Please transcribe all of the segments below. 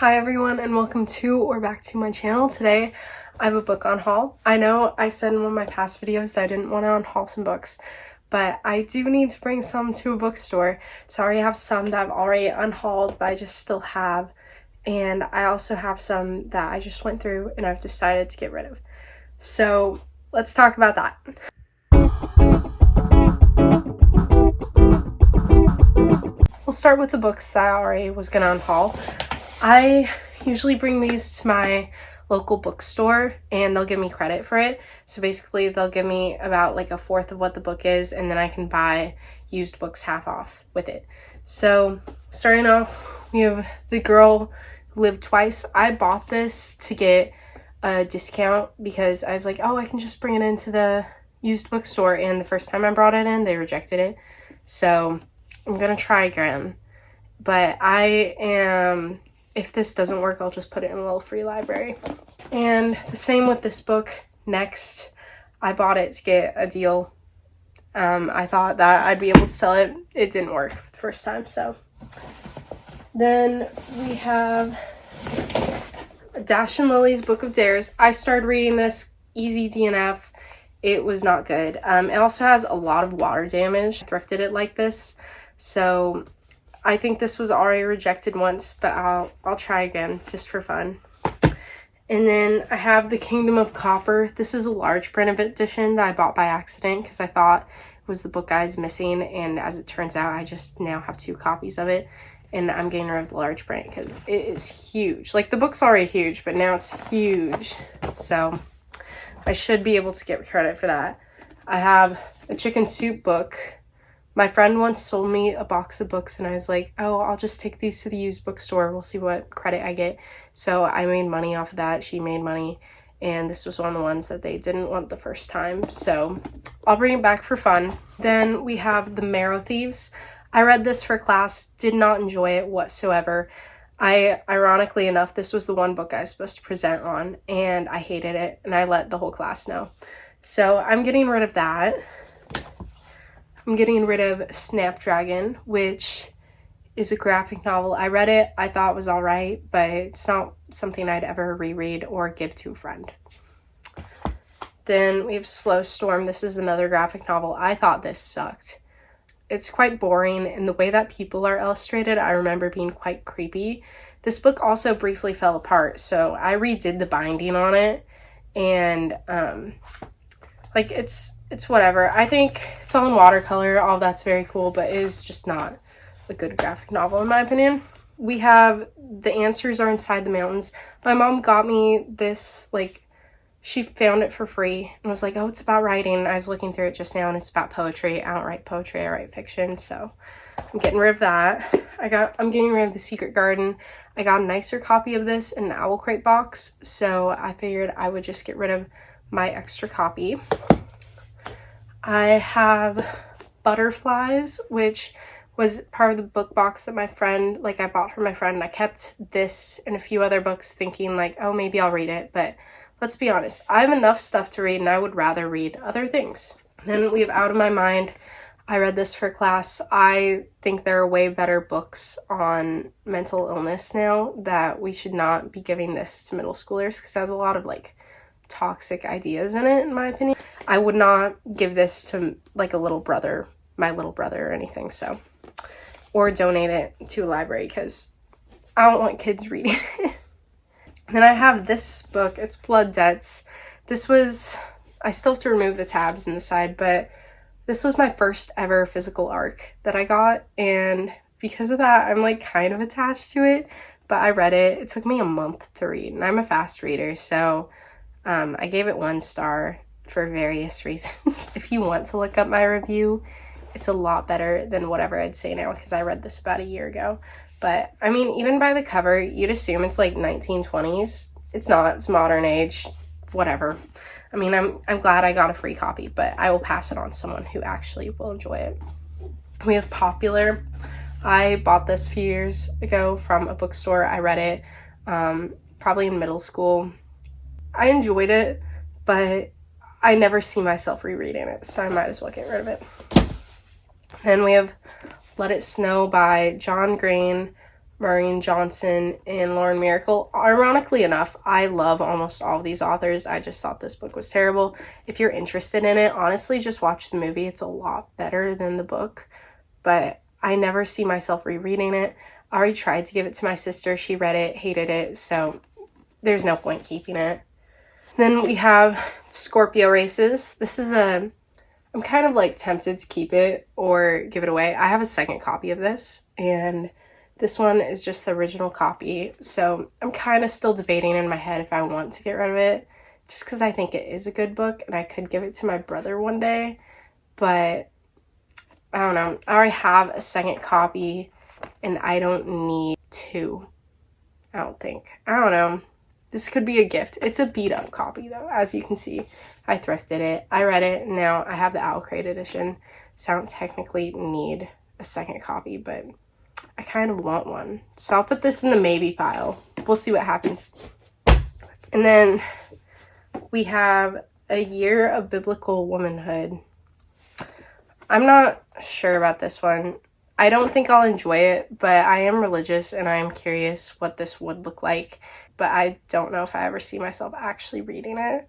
Hi everyone, and welcome to or back to my channel. Today I have a book on haul. I know I said in one of my past videos that I didn't want to unhaul some books, but I do need to bring some to a bookstore. So I already have some that I've already unhauled, but I just still have. And I also have some that I just went through and I've decided to get rid of. So let's talk about that. We'll start with the books that I already was going to unhaul. I usually bring these to my local bookstore and they'll give me credit for it. So basically they'll give me about like a fourth of what the book is, and then I can buy used books half off with it. So starting off, we have The Girl Who Lived Twice. I bought this to get a discount because I was like, oh, I can just bring it into the used bookstore, and the first time I brought it in, they rejected it. So I'm gonna try again. But if this doesn't work, I'll just put it in a little free library. And the same with this book, Next. I bought it to get a deal. I thought that I'd be able to sell it. It didn't work the first time, so. Then we have Dash and Lily's Book of Dares. I started reading this, easy DNF. It was not good. It also has a lot of water damage. I thrifted it like this, so I think this was already rejected once, but I'll try again just for fun. And then I have The Kingdom of Copper. This is a large print edition that I bought by accident because I thought it was the book I was missing, and as it turns out, I just now have 2 copies of it, and I'm getting rid of the large print because it is huge. Like, the book's already huge, but now it's huge, so I should be able to get credit for that. I have a Chicken Soup book. My friend once sold me a box of books and I was like, oh, I'll just take these to the used bookstore. We'll see what credit I get. So I made money off of that. She made money. And this was one of the ones that they didn't want the first time. So I'll bring it back for fun. Then we have The Marrow Thieves. I read this for class. Did not enjoy it whatsoever. Ironically enough, this was the one book I was supposed to present on. And I hated it. And I let the whole class know. So I'm getting rid of that. I'm getting rid of Snapdragon, which is a graphic novel. I read it, I thought it was alright, but it's not something I'd ever reread or give to a friend. Then we have Slow Storm. This is another graphic novel. I thought this sucked. It's quite boring, and the way that people are illustrated, I remember being quite creepy. This book also briefly fell apart, so I redid the binding on it, and like it's whatever. I think it's all in watercolor, all that's very cool, but it is just not a good graphic novel in my opinion. We have The Answers Are Inside the Mountains. My mom got me this, like, she found it for free and was like, oh, it's about writing. I was looking through it just now and it's about poetry. I don't write poetry, I write fiction, so I'm getting rid of that. I'm getting rid of The Secret Garden. I got a nicer copy of this in an Owl Crate box, so I figured I would just get rid of my extra copy. I have Butterflies, which was part of the book box that I bought for my friend. I kept this and a few other books thinking like, oh, maybe I'll read it, but let's be honest, I have enough stuff to read and I would rather read other things. Then we have Out of My Mind. I read this for class. I think there are way better books on mental illness now, that we should not be giving this to middle schoolers because it has a lot of like toxic ideas in it, in my opinion. I would not give this to like my little brother or anything, so, or donate it to a library because I don't want kids reading it. Then I have this book. It's Blood Debts. I still have to remove the tabs in the side, but this was my first ever physical ARC that I got, and because of that, I'm like kind of attached to it, but I read it. It took me a month to read, and I'm a fast reader, so I gave it 1 star for various reasons. If you want to look up my review, it's a lot better than whatever I'd say now because I read this about a year ago. But I mean, even by the cover, you'd assume it's like 1920s. It's not. It's modern age, whatever. I mean, I'm glad I got a free copy, but I will pass it on to someone who actually will enjoy it. We have Popular. I bought this a few years ago from a bookstore. I read it probably in middle school. I enjoyed it, but I never see myself rereading it, so I might as well get rid of it. Then we have Let It Snow by John Green, Maureen Johnson, and Lauren Miracle. Ironically enough, I love almost all of these authors. I just thought this book was terrible. If you're interested in it, honestly, just watch the movie. It's a lot better than the book, but I never see myself rereading it. I already tried to give it to my sister. She read it, hated it, so there's no point keeping it. Then we have Scorpio Races. This is I'm kind of like tempted to keep it or give it away. I have a second copy of this, and this one is just the original copy, so I'm kind of still debating in my head if I want to get rid of it, just because I think it is a good book, and I could give it to my brother one day, but I don't know. I already have a second copy, and I don't need two, I don't think. I don't know. This could be a gift. It's a beat-up copy, though, as you can see. I thrifted it. I read it, and now I have the Owl Crate edition, so I don't technically need a second copy, but I kind of want one. So I'll put this in the maybe pile. We'll see what happens. And then we have A Year of Biblical Womanhood. I'm not sure about this one. I don't think I'll enjoy it, but I am religious and I am curious what this would look like, but I don't know if I ever see myself actually reading it.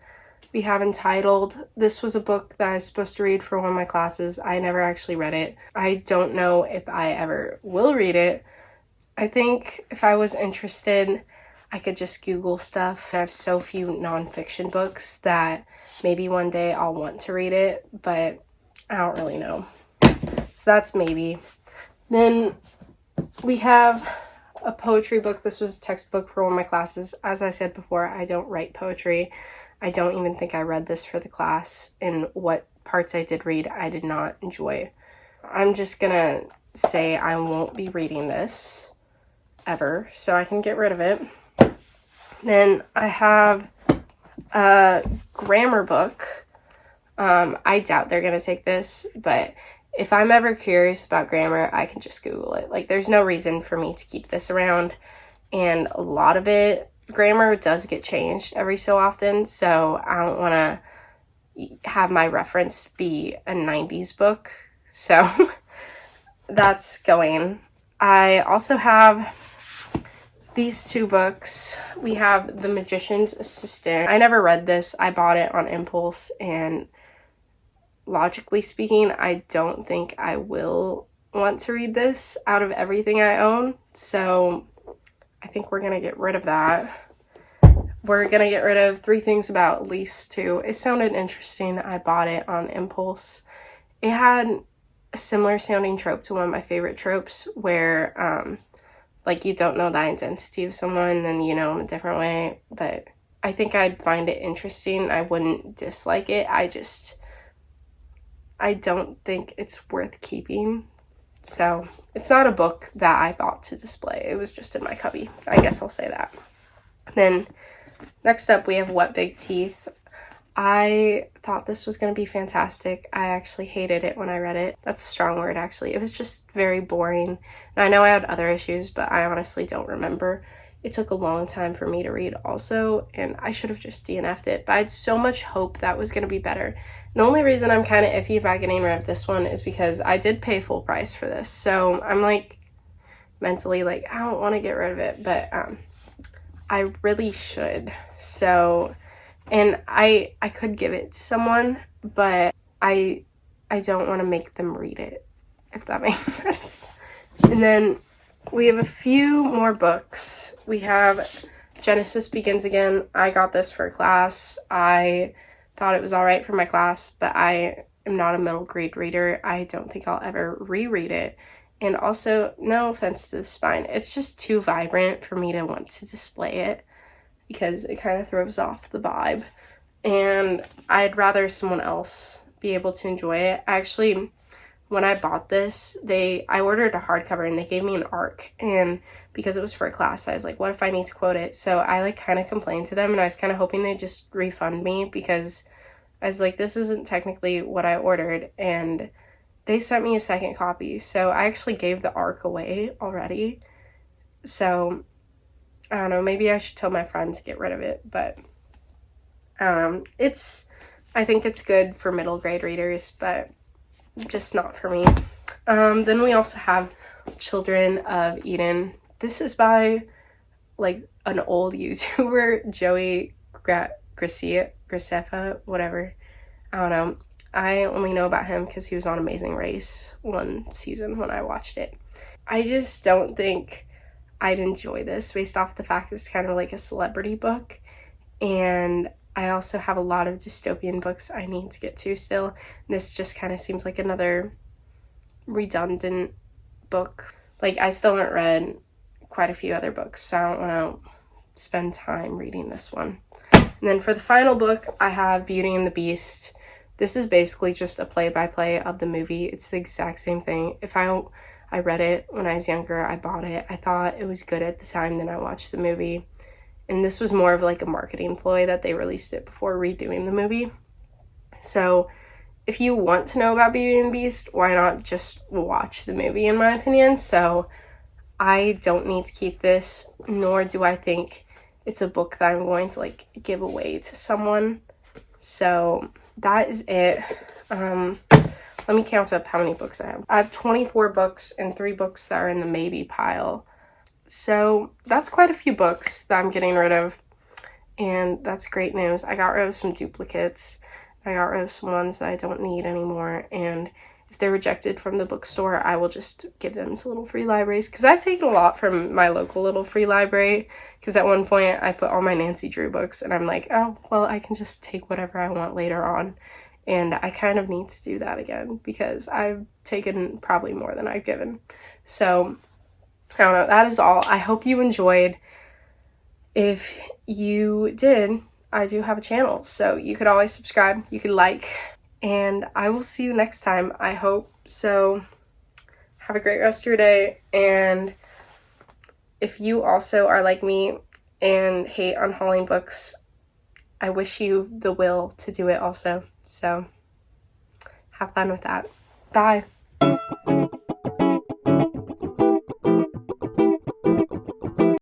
We have Entitled. This was a book that I was supposed to read for one of my classes. I never actually read it. I don't know if I ever will read it. I think if I was interested, I could just Google stuff. I have so few nonfiction books that maybe one day I'll want to read it, but I don't really know. So that's maybe. Then we have a poetry book. This was a textbook for one of my classes. As I said before, I don't write poetry. I don't even think I read this for the class, and what parts I did read, I did not enjoy. I'm just gonna say I won't be reading this ever, so I can get rid of it. Then I have a grammar book. I doubt they're gonna take this, but if I'm ever curious about grammar, I can just Google it. Like, there's no reason for me to keep this around, and a lot of it, grammar does get changed every so often, so I don't want to have my reference be a 90s book, so that's going. I also have these two books. We have The Magician's Assistant. I never read this. I bought it on impulse, and logically speaking, I don't think I will want to read this out of everything I own, so I think we're going to get rid of that. We're going to get rid of Three Things About Elise too. It sounded interesting. I bought it on impulse. It had a similar sounding trope to one of my favorite tropes where like you don't know the identity of someone, then you know in a different way, but I think I'd find it interesting. I wouldn't dislike it. I don't think it's worth keeping. So it's not a book that I thought to display. It was just in my cubby. I guess I'll say that. Then next up we have What Big Teeth. I thought this was going to be fantastic. I actually hated it when I read it. That's a strong word, actually. It was just very boring. And I know I had other issues, but I honestly don't remember. It took a long time for me to read also, and I should have just DNF'd it. But I had so much hope that was going to be better. The only reason I'm kind of iffy about getting rid of this one is because I did pay full price for this. So I'm like mentally like, I don't want to get rid of it, but I really should. So, and I could give it to someone, but I don't want to make them read it, if that makes sense. And then we have a few more books. We have Genesis Begins Again. I got this for class. I thought it was all right for my class, but I am not a middle grade reader. I don't think I'll ever reread it. And also, no offense to the spine, it's just too vibrant for me to want to display it because it kind of throws off the vibe. And I'd rather someone else be able to enjoy it. Actually, when I bought this, I ordered a hardcover and they gave me an ARC, and because it was for a class, I was like, what if I need to quote it? So I like kind of complained to them, and I was kind of hoping they'd just refund me because I was like, this isn't technically what I ordered, and they sent me a second copy, so I actually gave the ARC away already. So I don't know, maybe I should tell my friend to get rid of it, but I don't know. I think it's good for middle grade readers, but just not for me. Then we also have Children of Eden. This is by like an old YouTuber, Joey Graceffa, whatever. I don't know. I only know about him because he was on Amazing Race one season when I watched it. I just don't think I'd enjoy this based off the fact it's kind of like a celebrity book. And I also have a lot of dystopian books I need to get to still. This just kind of seems like another redundant book. Like, I still haven't read quite a few other books, so I don't want to spend time reading this one. And then for the final book, I have Beauty and the Beast. This is basically just a play-by-play of the movie. It's the exact same thing. I read it when I was younger, I bought it. I thought it was good at the time, then I watched the movie. And this was more of like a marketing ploy that they released it before redoing the movie. So if you want to know about Beauty and the Beast, why not just watch the movie, in my opinion? So I don't need to keep this, nor do I think it's a book that I'm going to like give away to someone. So that is it. Let me count up how many books I have. I have 24 books and 3 books that are in the maybe pile. So that's quite a few books that I'm getting rid of, and that's great news. I got rid of some duplicates. I got rid of some ones that I don't need anymore, and if they're rejected from the bookstore, I will just give them to little free libraries, because I've taken a lot from my local little free library, because at one point I put all my Nancy Drew books, and I'm like, oh, well, I can just take whatever I want later on, and I kind of need to do that again, because I've taken probably more than I've given. So I don't know, that is all. I hope you enjoyed. If you did, I do have a channel, so you could always subscribe, you could like, and I will see you next time, I hope. So have a great rest of your day, and if you also are like me and hate unhauling books, I wish you the will to do it also. So have fun with that. Bye.